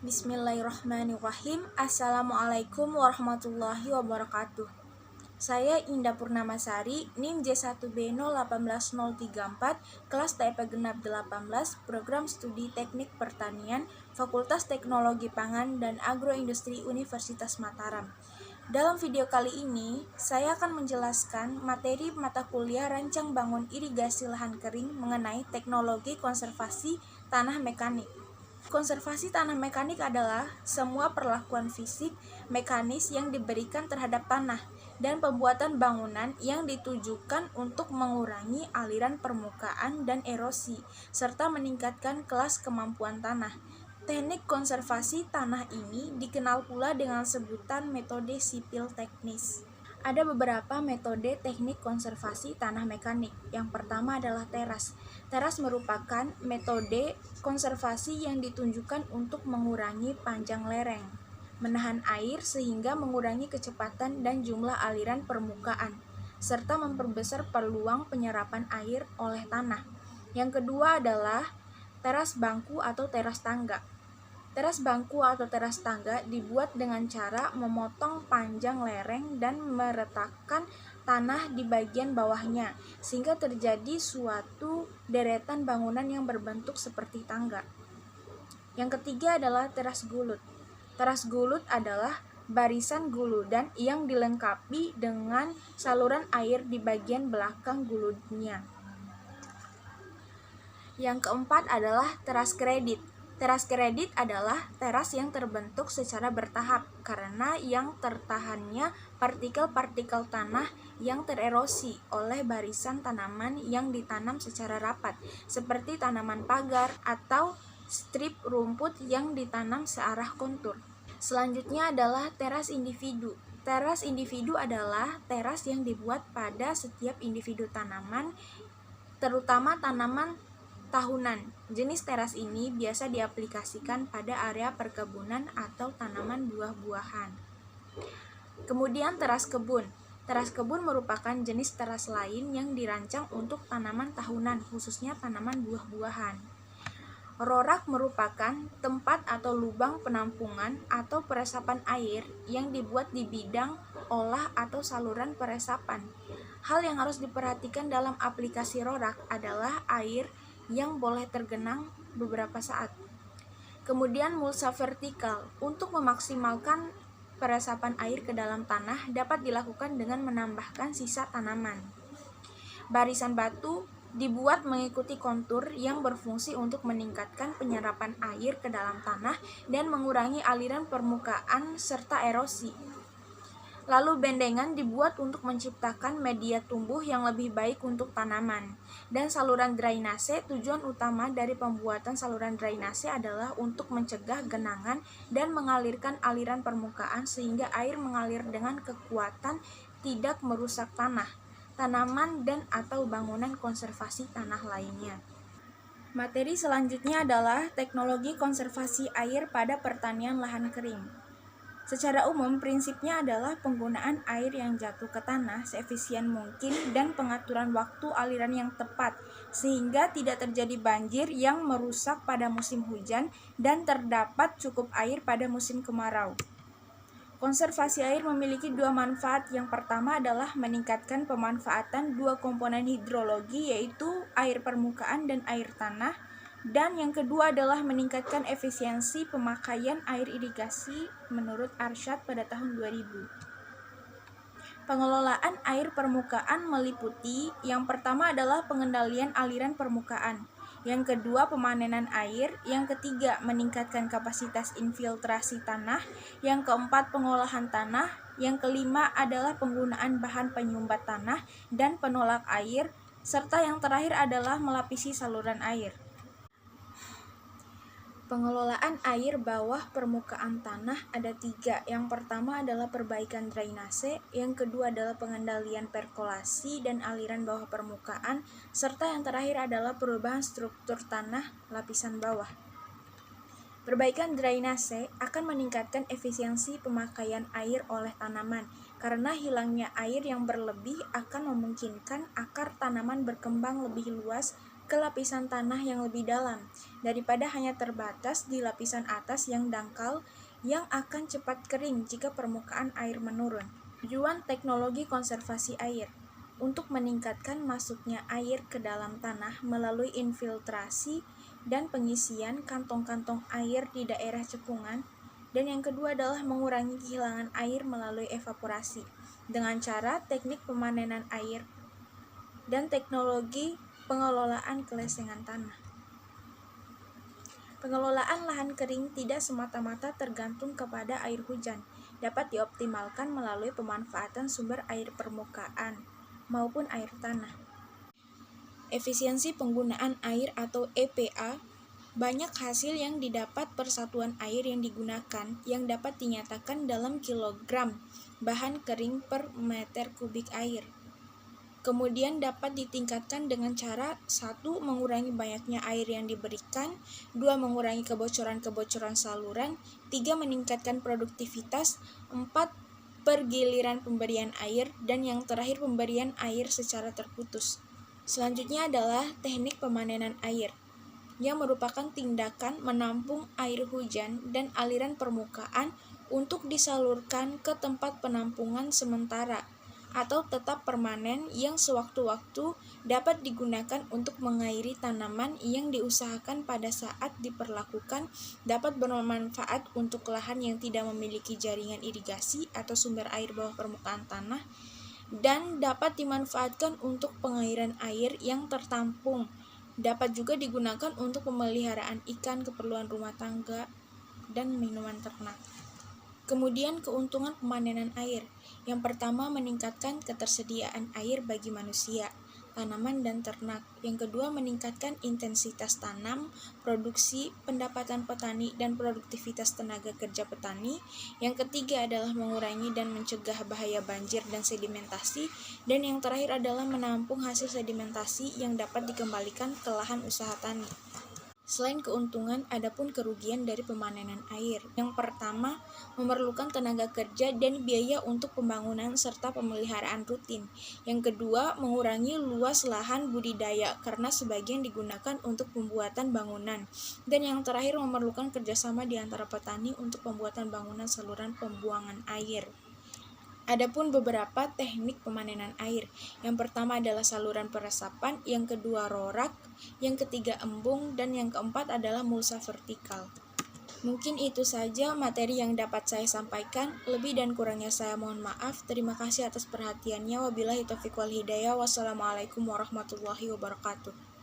Bismillahirrahmanirrahim. Assalamualaikum warahmatullahi wabarakatuh. Saya Indah Purnamasari, NIM J1B018034, kelas TIP genap 18, Program Studi Teknik Pertanian, Fakultas Teknologi Pangan dan Agroindustri Universitas Mataram. Dalam video kali ini, saya akan menjelaskan materi mata kuliah Rancang Bangun Irigasi Lahan Kering mengenai teknologi konservasi tanah mekanik. Konservasi tanah mekanik adalah semua perlakuan fisik, mekanis yang diberikan terhadap tanah dan pembuatan bangunan yang ditujukan untuk mengurangi aliran permukaan dan erosi, serta meningkatkan kelas kemampuan tanah. Teknik konservasi tanah ini dikenal pula dengan sebutan metode sipil teknis. Ada beberapa metode teknik konservasi tanah mekanik. Yang pertama adalah teras. Teras merupakan metode konservasi yang ditunjukkan untuk mengurangi panjang lereng, menahan air sehingga mengurangi kecepatan dan jumlah aliran permukaan, serta memperbesar peluang penyerapan air oleh tanah. Yang kedua adalah teras bangku atau teras tangga. Teras bangku atau teras tangga dibuat dengan cara memotong panjang lereng dan meletakkan tanah di bagian bawahnya, sehingga terjadi suatu deretan bangunan yang berbentuk seperti tangga. Yang ketiga adalah teras gulut. Teras gulut adalah barisan guludan yang dilengkapi dengan saluran air di bagian belakang guludnya. Yang keempat adalah teras kredit. Teras kredit adalah teras yang terbentuk secara bertahap karena yang tertahannya partikel-partikel tanah yang tererosi oleh barisan tanaman yang ditanam secara rapat, seperti tanaman pagar atau strip rumput yang ditanam searah kontur. Selanjutnya adalah teras individu. Teras individu adalah teras yang dibuat pada setiap individu tanaman, terutama tanaman tahunan. Jenis teras ini biasa diaplikasikan pada area perkebunan atau tanaman buah-buahan. Kemudian teras kebun. Teras kebun merupakan jenis teras lain yang dirancang untuk tanaman tahunan, khususnya tanaman buah-buahan. Rorak merupakan tempat atau lubang penampungan atau peresapan air yang dibuat di bidang olah atau saluran peresapan. Hal yang harus diperhatikan dalam aplikasi rorak adalah air yang boleh tergenang beberapa saat. Kemudian mulsa vertikal. Untuk memaksimalkan peresapan air ke dalam tanah dapat dilakukan dengan menambahkan sisa tanaman. Barisan batu dibuat mengikuti kontur yang berfungsi untuk meningkatkan penyerapan air ke dalam tanah dan mengurangi aliran permukaan serta erosi. Lalu bendengan dibuat untuk menciptakan media tumbuh yang lebih baik untuk tanaman. Dan saluran drainase, tujuan utama dari pembuatan saluran drainase adalah untuk mencegah genangan dan mengalirkan aliran permukaan sehingga air mengalir dengan kekuatan tidak merusak tanah, tanaman dan atau bangunan konservasi tanah lainnya. Materi selanjutnya adalah teknologi konservasi air pada pertanian lahan kering. Secara umum, prinsipnya adalah penggunaan air yang jatuh ke tanah seefisien mungkin dan pengaturan waktu aliran yang tepat, sehingga tidak terjadi banjir yang merusak pada musim hujan dan terdapat cukup air pada musim kemarau. Konservasi air memiliki dua manfaat. Yang pertama adalah meningkatkan pemanfaatan dua komponen hidrologi, yaitu air permukaan dan air tanah. Dan yang kedua adalah meningkatkan efisiensi pemakaian air irigasi menurut Arsyad pada tahun 2000. Pengelolaan air permukaan meliputi yang pertama adalah pengendalian aliran permukaan, yang kedua pemanenan air, yang ketiga meningkatkan kapasitas infiltrasi tanah, yang keempat pengolahan tanah, yang kelima adalah penggunaan bahan penyumbat tanah dan penolak air, serta yang terakhir adalah melapisi saluran air. Pengelolaan air bawah permukaan tanah ada tiga. Yang pertama adalah perbaikan drainase, yang kedua adalah pengendalian perkolasi dan aliran bawah permukaan, serta yang terakhir adalah perubahan struktur tanah lapisan bawah. Perbaikan drainase akan meningkatkan efisiensi pemakaian air oleh tanaman, karena hilangnya air yang berlebih akan memungkinkan akar tanaman berkembang lebih luas ke lapisan tanah yang lebih dalam, daripada hanya terbatas di lapisan atas yang dangkal yang akan cepat kering jika permukaan air menurun. Tujuan teknologi konservasi air untuk meningkatkan masuknya air ke dalam tanah melalui infiltrasi dan pengisian kantong-kantong air di daerah cekungan. Dan yang kedua adalah mengurangi kehilangan air melalui evaporasi dengan cara teknik pemanenan air dan teknologi pengelolaan kelesengan tanah. Pengelolaan lahan kering tidak semata-mata tergantung kepada air hujan, dapat dioptimalkan melalui pemanfaatan sumber air permukaan maupun air tanah. Efisiensi penggunaan air atau EPA. Banyak hasil yang didapat per satuan air yang digunakan yang dapat dinyatakan dalam kilogram bahan kering per meter kubik air. Kemudian dapat ditingkatkan dengan cara 1. Mengurangi banyaknya air yang diberikan, 2. Mengurangi kebocoran-kebocoran saluran, 3. Meningkatkan produktivitas, 4. Pergiliran pemberian air, dan yang terakhir pemberian air secara terputus. Selanjutnya adalah teknik pemanenan air, yang merupakan tindakan menampung air hujan dan aliran permukaan untuk disalurkan ke tempat penampungan sementara atau tetap permanen yang sewaktu-waktu dapat digunakan untuk mengairi tanaman yang diusahakan pada saat diperlakukan dapat bermanfaat untuk lahan yang tidak memiliki jaringan irigasi atau sumber air bawah permukaan tanah dan dapat dimanfaatkan untuk pengairan air yang tertampung. Dapat juga digunakan untuk pemeliharaan ikan, keperluan rumah tangga, dan minuman ternak. Kemudian keuntungan pemanenan air. Yang pertama, meningkatkan ketersediaan air bagi manusia, tanaman, dan ternak. Yang kedua, meningkatkan intensitas tanam, produksi, pendapatan petani, dan produktivitas tenaga kerja petani. Yang ketiga adalah mengurangi dan mencegah bahaya banjir dan sedimentasi. Dan yang terakhir adalah menampung hasil sedimentasi yang dapat dikembalikan ke lahan usaha tani. Selain keuntungan, ada pun kerugian dari pemanenan air. Yang pertama, memerlukan tenaga kerja dan biaya untuk pembangunan serta pemeliharaan rutin. Yang kedua, mengurangi luas lahan budidaya karena sebagian digunakan untuk pembuatan bangunan. Dan yang terakhir, memerlukan kerjasama di antara petani untuk pembuatan bangunan saluran pembuangan air. Adapun beberapa teknik pemanenan air. Yang pertama adalah saluran peresapan, yang kedua rorak, yang ketiga embung, dan yang keempat adalah mulsa vertikal. Mungkin itu saja materi yang dapat saya sampaikan. Lebih dan kurangnya saya mohon maaf. Terima kasih atas perhatiannya. Wabillahi taufiq wal hidayah. Wassalamualaikum warahmatullahi wabarakatuh.